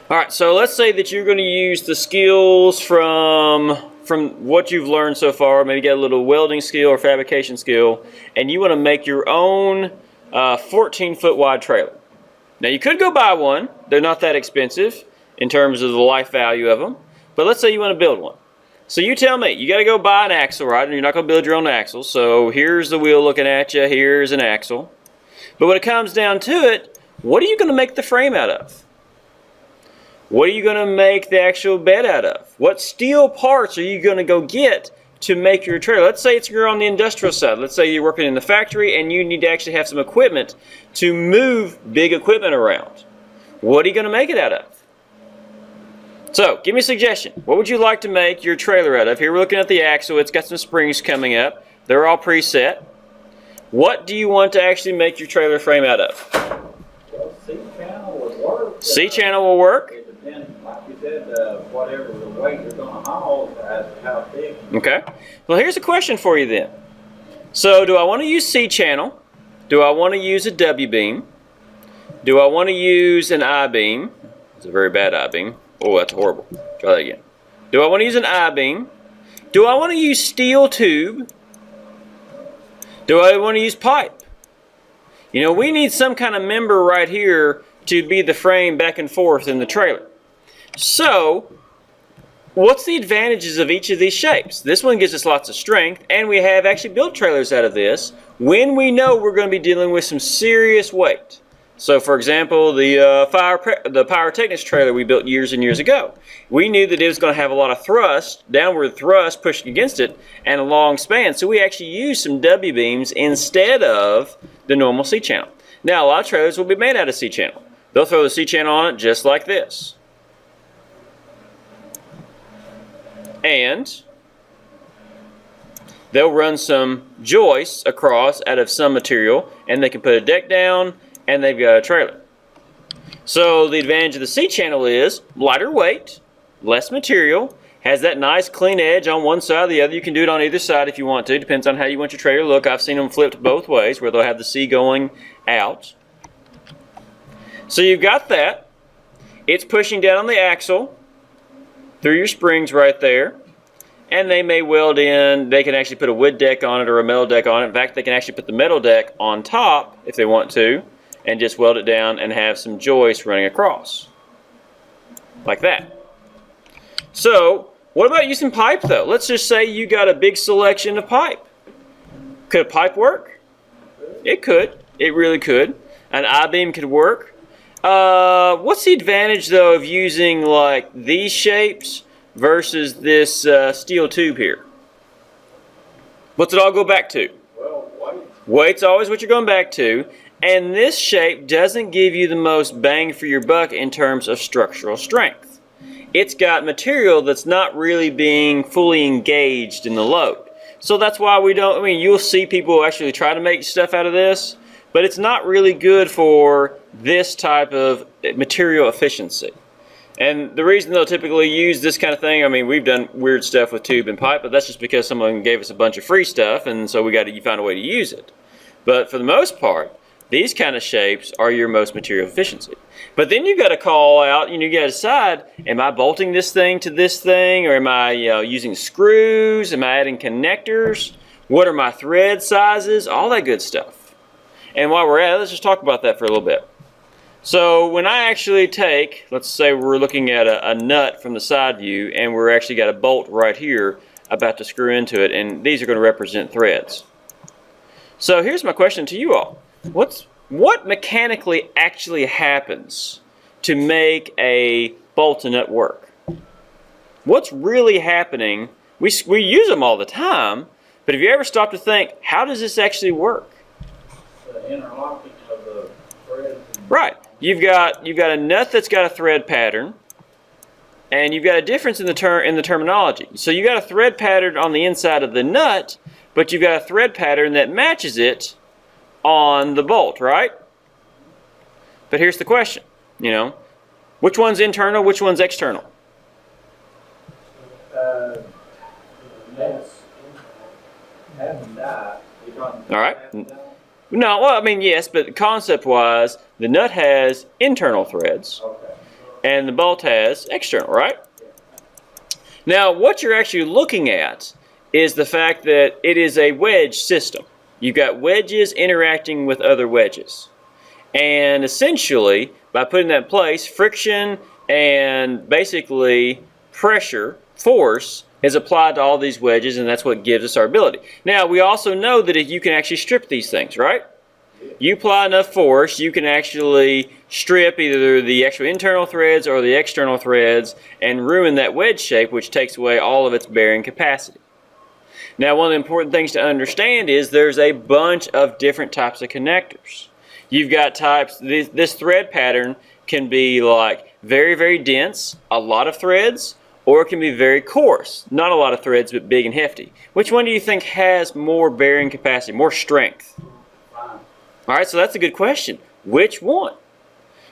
All right, so let's say that you're going to use the skills from what you've learned so far. Maybe get a little welding skill or fabrication skill, and you want to make your own 14-foot wide trailer. Now you could go buy one. They're not that expensive in terms of the life value of them. But let's say you want to build one. So you tell me, you got to go buy an axle, right? And you're not going to build your own axle. So here's the wheel looking at you. Here's an axle. But when it comes down to it, what are you going to make the frame out of? What are you going to make the actual bed out of? What steel parts are you going to go get to make your trailer? Let's say you're on the industrial side. Let's say you're working in the factory and you need to actually have some equipment to move big equipment around. What are you going to make it out of? So, give me a suggestion. What would you like to make your trailer out of? Here we're looking at the axle. It's got some springs coming up. They're all preset. What do you want to actually make your trailer frame out of? Well, C-channel would work. C-channel will work. It depends, like you said, whatever the weight you're going to haul as to how big. Okay. Well, here's a question for you then. So, do I want to use C-channel? Do I want to use a W-beam? Do I want to use an I-beam? It's a very bad I-beam. Oh, that's horrible. Try that again. Do I want to use an I-beam? Do I want to use steel tube? Do I want to use pipe? You know, we need some kind of member right here to be the frame back and forth in the trailer. So, what's the advantages of each of these shapes? This one gives us lots of strength, and we have actually built trailers out of this when we know we're going to be dealing with some serious weight. So, for example, the Pyrotechnics trailer we built years and years ago. We knew that it was going to have a lot of thrust, downward thrust pushing against it, and a long span. So we actually used some W-beams instead of the normal C-channel. Now, a lot of trailers will be made out of C-channel. They'll throw the C-channel on it just like this. And they'll run some joists across out of some material, and they can put a deck down, and they've got a trailer. So the advantage of the C-channel is lighter weight, less material, has that nice clean edge on one side or the other. You can do it on either side if you want to. Depends on how you want your trailer to look. I've seen them flipped both ways where they'll have the C going out. So you've got that. It's pushing down on the axle through your springs right there. And they may weld in, they can actually put a wood deck on it or a metal deck on it. In fact, they can actually put the metal deck on top if they want to, and just weld it down and have some joists running across. Like that. So, what about using pipe though? Let's just say you got a big selection of pipe. Could a pipe work? It could. It really could. An I-beam could work. What's the advantage though of using like these shapes versus this steel tube here? What's it all go back to? Well, weight. Weight's always what you're going back to. And this shape doesn't give you the most bang for your buck in terms of structural strength. It's got material that's not really being fully engaged in the load. So that's why we don't, I mean, you'll see people actually try to make stuff out of this, but it's not really good for this type of material efficiency. And the reason they'll typically use this kind of thing, I mean, we've done weird stuff with tube and pipe, but that's just because someone gave us a bunch of free stuff, and so we got to find a way to use it. But for the most part, these kind of shapes are your most material efficiency. But then you got to call out, you got to decide, am I bolting this thing to this thing, or am I using screws? Am I adding connectors? What are my thread sizes? All that good stuff. And while we're at it, let's just talk about that for a little bit. So when I actually take, let's say we're looking at a nut from the side view, and we're actually got a bolt right here about to screw into it, and these are going to represent threads. So here's my question to you all. What mechanically actually happens to make a bolt and nut work? What's really happening? We use them all the time, but have you ever stopped to think, how does this actually work? The interlocking of the threads. Right. You've got a nut that's got a thread pattern, and you've got a difference in the terminology. So you've got a thread pattern on the inside of the nut, but you've got a thread pattern that matches it on the bolt, right? But here's the question, which one's internal, which one's external? All right. No, well, I mean, yes, but concept-wise, the nut has internal threads, and the bolt has external, right? Now, what you're actually looking at is the fact that it is a wedge system. You've got wedges interacting with other wedges. And essentially, by putting that in place, friction and basically pressure, force, is applied to all these wedges, and that's what gives us our ability. Now, we also know that if you can actually strip these things, right? You apply enough force, you can actually strip either the actual internal threads or the external threads and ruin that wedge shape, which takes away all of its bearing capacity. Now, one of the important things to understand is there's a bunch of different types of connectors. You've got types, this thread pattern can be like very, very dense, a lot of threads, or it can be very coarse, not a lot of threads, but big and hefty. Which one do you think has more bearing capacity, more strength? All right, so that's a good question. Which one?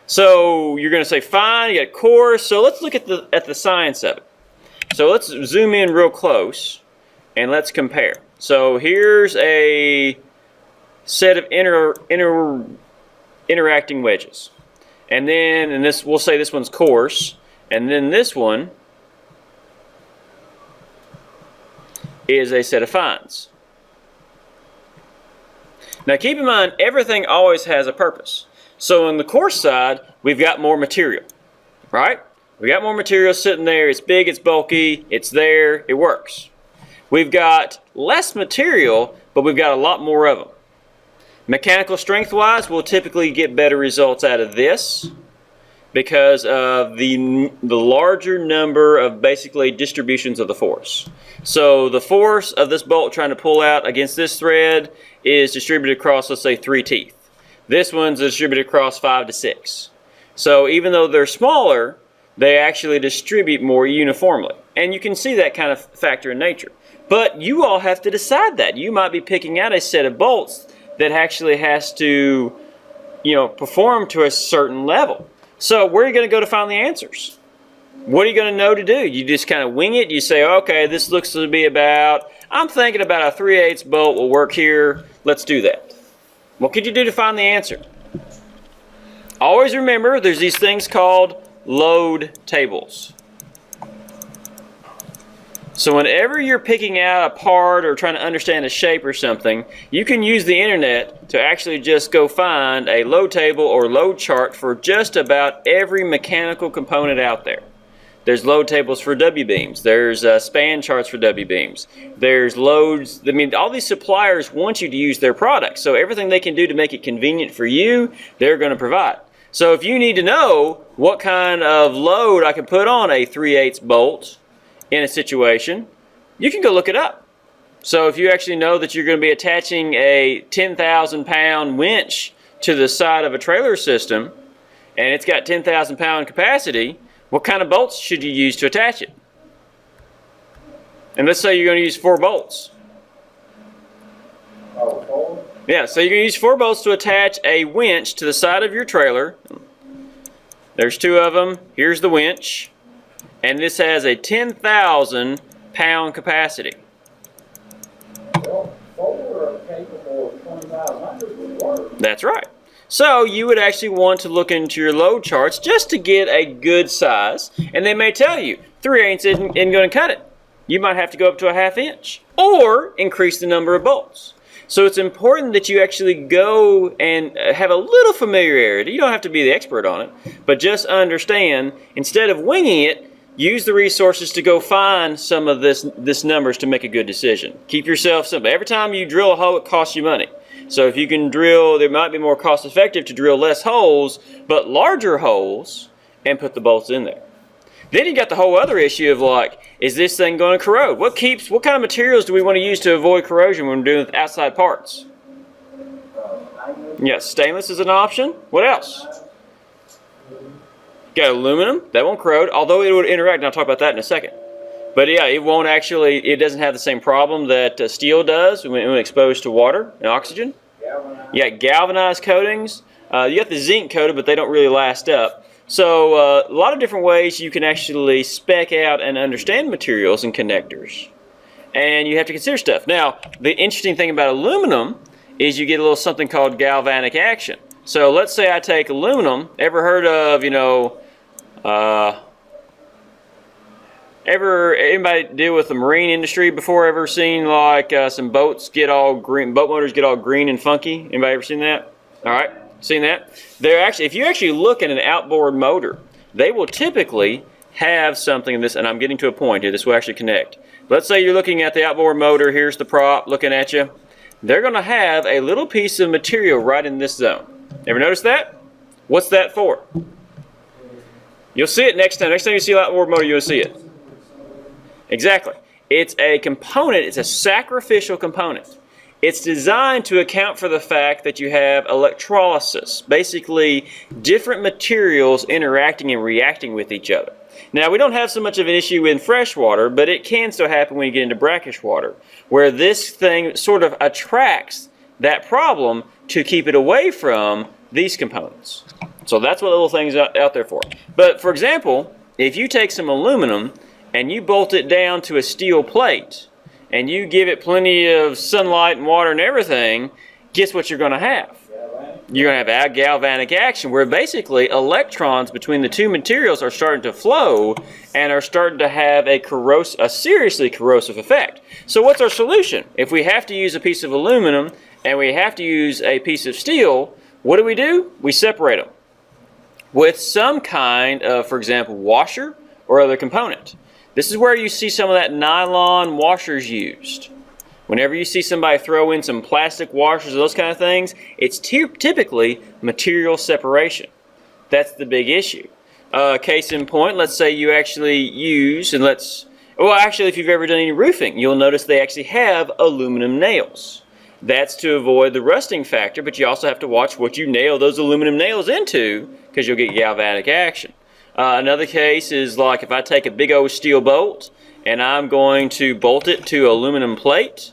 So you're going to say fine, you got coarse. So let's look at the science of it. So let's zoom in real close and let's compare. So here's a set of interacting wedges. And then we'll say this one's coarse, and then this one is a set of fines. Now keep in mind, everything always has a purpose. So on the coarse side, we've got more material, right? We got more material sitting there. It's big, it's bulky, it's there, it works. We've got less material, but we've got a lot more of them. Mechanical strength-wise, we'll typically get better results out of this because of the larger number of basically distributions of the force. So the force of this bolt trying to pull out against this thread is distributed across, let's say, 3 teeth. This one's distributed across 5 to 6. So even though they're smaller, they actually distribute more uniformly. And you can see that kind of factor in nature. But you all have to decide that. You might be picking out a set of bolts that actually has to, perform to a certain level. So where are you going to go to find the answers? What are you going to know to do? You just kind of wing it. You say, okay, this looks to be about, I'm thinking about a 3/8 bolt will work here. Let's do that. What could you do to find the answer? Always remember, there's these things called load tables. So whenever you're picking out a part or trying to understand a shape or something, you can use the internet to actually just go find a load table or load chart for just about every mechanical component out there. There's load tables for W-beams. There's span charts for W-beams. There's loads. I mean, all these suppliers want you to use their products. So everything they can do to make it convenient for you, they're going to provide. So if you need to know what kind of load I can put on a 3/8 bolt in a situation, you can go look it up. So if you actually know that you're going to be attaching a 10,000 pound winch to the side of a trailer system and it's got 10,000 pound capacity, what kind of bolts should you use to attach it? And let's say you're going to use 4 bolts. Oh, 4? Yeah, so you're going to use 4 bolts to attach a winch to the side of your trailer. There's 2 of them. Here's the winch. And this has a 10,000 pound capacity. Well, 4 are capable of 2,500 would work. That's right. So you would actually want to look into your load charts just to get a good size. And they may tell you 3/8 isn't going to cut it. You might have to go up to a 1/2 inch or increase the number of bolts. So it's important that you actually go and have a little familiarity. You don't have to be the expert on it, but just understand, instead of winging it, use the resources to go find some of this numbers to make a good decision. Keep yourself simple. Every time you drill a hole, it costs you money. So if you can drill, it might be more cost effective to drill less holes, but larger holes, and put the bolts in there. Then you got the whole other issue of like, is this thing going to corrode? What kind of materials do we want to use to avoid corrosion when we're doing outside parts? Yes, stainless is an option. What else? Got aluminum, that won't corrode, although it would interact, and I'll talk about that in a second. But yeah, it doesn't have the same problem that steel does when exposed to water and oxygen. Galvanized. Yeah, galvanized coatings. You got the zinc coated, but they don't really last up. So a lot of different ways you can actually spec out and understand materials and connectors. And you have to consider stuff. Now, the interesting thing about aluminum is you get a little something called galvanic action. So let's say I take aluminum. Ever heard of, Anybody deal with the marine industry before? Ever seen like some boats get all green, boat motors get all green and funky? Anybody ever seen that? All right, seen that? They're actually, if you actually look at an outboard motor, they will typically have something in this, and I'm getting to a point here, this will actually connect. Let's say you're looking at the outboard motor, here's the prop looking at you. They're gonna have a little piece of material right in this zone. Ever notice that? What's that for? You'll see it next time. Next time you see an outboard motor, you'll see it. Exactly. It's a component, it's a sacrificial component. It's designed to account for the fact that you have electrolysis, basically different materials interacting and reacting with each other. Now, we don't have so much of an issue in fresh water, but it can still happen when you get into brackish water, where this thing sort of attracts that problem to keep it away from these components. So that's what little thing's out there for. But for example, if you take some aluminum and you bolt it down to a steel plate and you give it plenty of sunlight and water and everything, guess what you're going to have? You're going to have galvanic action, where basically electrons between the two materials are starting to flow and are starting to have a seriously corrosive effect. So what's our solution? If we have to use a piece of aluminum and we have to use a piece of steel, what do? We separate them with some kind of, for example, washer or other component. This is where you see some of that nylon washers used. Whenever you see somebody throw in some plastic washers or those kind of things, it's typically material separation. That's the big issue. Case in point, let's say you actually use, actually if you've ever done any roofing, you'll notice they actually have aluminum nails. That's to avoid the rusting factor, but you also have to watch what you nail those aluminum nails into, because you'll get galvanic action. Another case is like if I take a big old steel bolt and I'm going to bolt it to aluminum plate,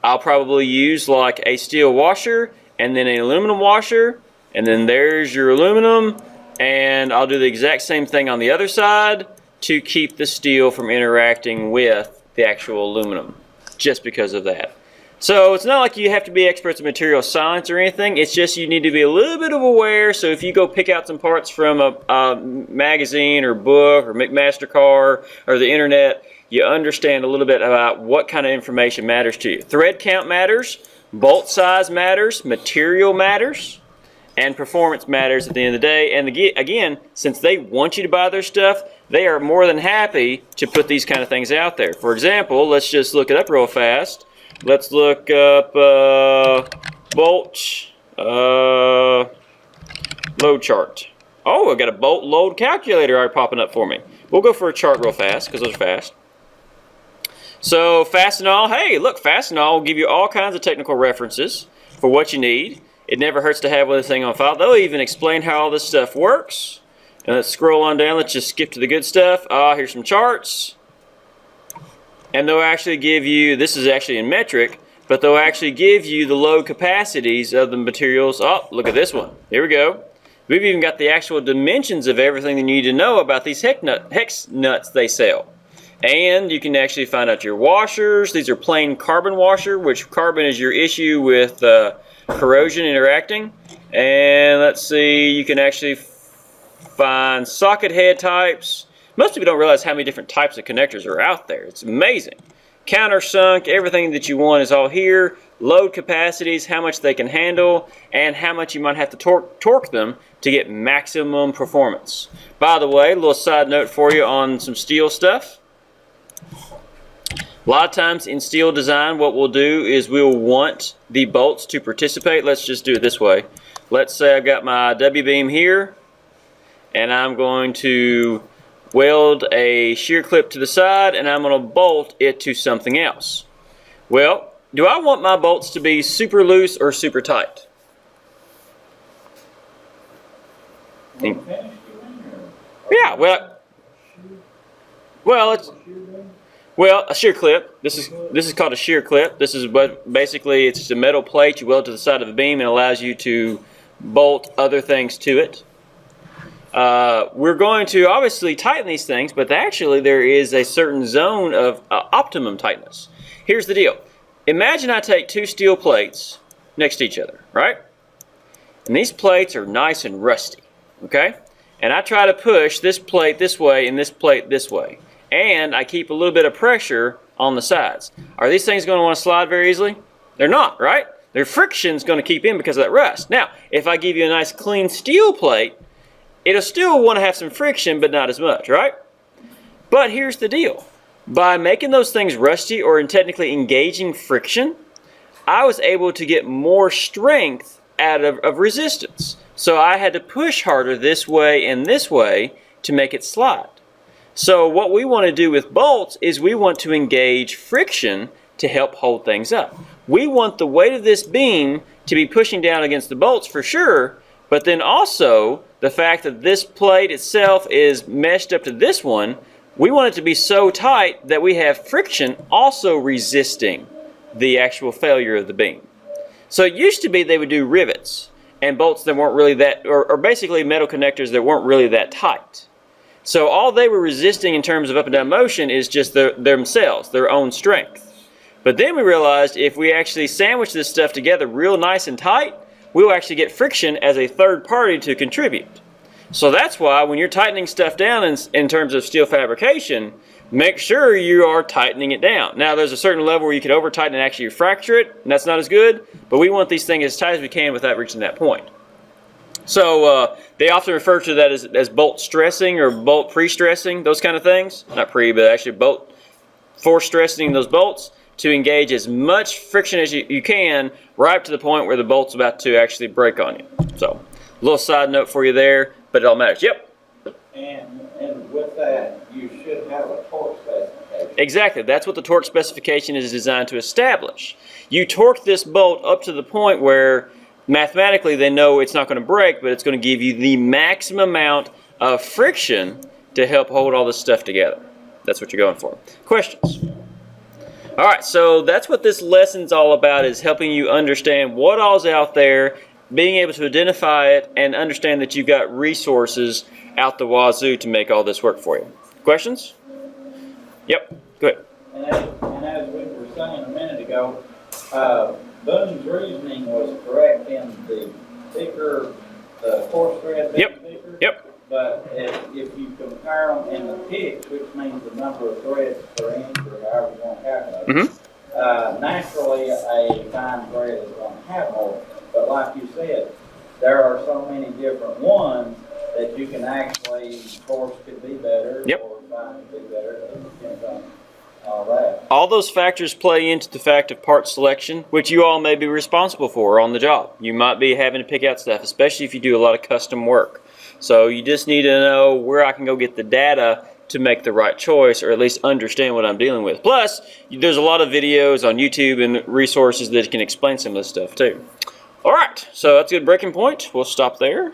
I'll probably use like a steel washer and then an aluminum washer, and then there's your aluminum, and I'll do the exact same thing on the other side to keep the steel from interacting with the actual aluminum, just because of that. So it's not like you have to be experts in material science or anything. It's just you need to be a little bit of aware. So if you go pick out some parts from a magazine or book or McMaster-Carr or the internet, you understand a little bit about what kind of information matters to you. Thread count matters, bolt size matters, material matters, and performance matters at the end of the day. And again, since they want you to buy their stuff, they are more than happy to put these kind of things out there. For example, let's just look it up real fast. Let's look up bolt load chart. Oh, I've got a bolt load calculator already popping up for me. We'll go for a chart real fast, because those are fast. So Fastenal, hey, look, Fastenal will give you all kinds of technical references for what you need. It never hurts to have one thing on file. They'll even explain how all this stuff works. And let's scroll on down. Let's just skip to the good stuff. Here's some charts. And they'll actually give you, this is actually in metric, but they'll actually give you the load capacities of the materials. Oh, look at this one. Here we go. We've even got the actual dimensions of everything you need to know about these hex nuts they sell. And you can actually find out your washers. These are plain carbon washer, which carbon is your issue with corrosion interacting. And let's see, you can actually find socket head types. Most people don't realize how many different types of connectors are out there. It's amazing. Countersunk, everything that you want is all here. Load capacities, how much they can handle, and how much you might have to torque them to get maximum performance. By the way, a little side note for you on some steel stuff. A lot of times in steel design, what we'll do is we'll want the bolts to participate. Let's just do it this way. Let's say I've got my W-beam here, and I'm going to weld a shear clip to the side, and I'm going to bolt it to something else. Well, do I want my bolts to be super loose or super tight? Yeah, well, a shear clip. This is called a shear clip. This is what basically it's just a metal plate you weld to the side of the beam and allows you to bolt other things to it. We're going to obviously tighten these things, but actually there is a certain zone of optimum tightness. Here's the deal. Imagine I take two steel plates next to each other, right? And these plates are nice and rusty, okay? and I try to push this plate this way and this plate this way, and I keep a little bit of pressure on the sides, are these things going to want to slide very easily? They're not, right? Their friction's going to keep in because of that rust. Now, if I give you a nice clean steel plate, it'll still want to have some friction, but not as much, right? But here's the deal. By making those things rusty or technically engaging friction, I was able to get more strength out of resistance. So I had to push harder this way and this way to make it slide. So what we want to do with bolts is we want to engage friction to help hold things up. We want the weight of this beam to be pushing down against the bolts for sure, but then also the fact that this plate itself is meshed up to this one, we want it to be so tight that we have friction also resisting the actual failure of the beam. So it used to be they would do rivets and bolts that weren't really that, or basically metal connectors that weren't really that tight. So all they were resisting in terms of up and down motion is just themselves, their own strength. But then we realized if we actually sandwich this stuff together real nice and tight, we'll actually get friction as a third party to contribute. So that's why when you're tightening stuff down in terms of steel fabrication, make sure you are tightening it down. Now there's a certain level where you can over tighten and actually fracture it, and that's not as good, but we want these things as tight as we can without reaching that point. So they often refer to that as bolt stressing or bolt pre-stressing, those kind of things. Not pre, but actually bolt force stressing those bolts to engage as much friction as you can right up to the point where the bolt's about to actually break on you. So a little side note for you there, but it all matters. Yep. And with that, you should have a torque specification. Exactly. That's what the torque specification is designed to establish. You torque this bolt up to the point where mathematically they know it's not going to break, but it's going to give you the maximum amount of friction to help hold all this stuff together. That's what you're going for. Questions? All right, so that's what this lesson's all about, is helping you understand what all's out there, being able to identify it, and understand that you've got resources out the wazoo to make all this work for you. Questions? Yep, go ahead. And as we were saying a minute ago, Boone's reasoning was correct in the thicker, the coarse thread being thicker. Yep. But if you compare them in the pitch, which means the number of threads per inch or however you want to calculate, naturally a fine thread is going to have more. But like you said, there are so many different ones that you can actually, coarse could be better, or fine could be better. It depends on all that. All those factors play into the fact of part selection, which you all may be responsible for on the job. You might be having to pick out stuff, especially if you do a lot of custom work. So you just need to know where I can go get the data to make the right choice, or at least understand what I'm dealing with. Plus, there's a lot of videos on YouTube and resources that can explain some of this stuff too. All right, so that's a good breaking point. We'll stop there.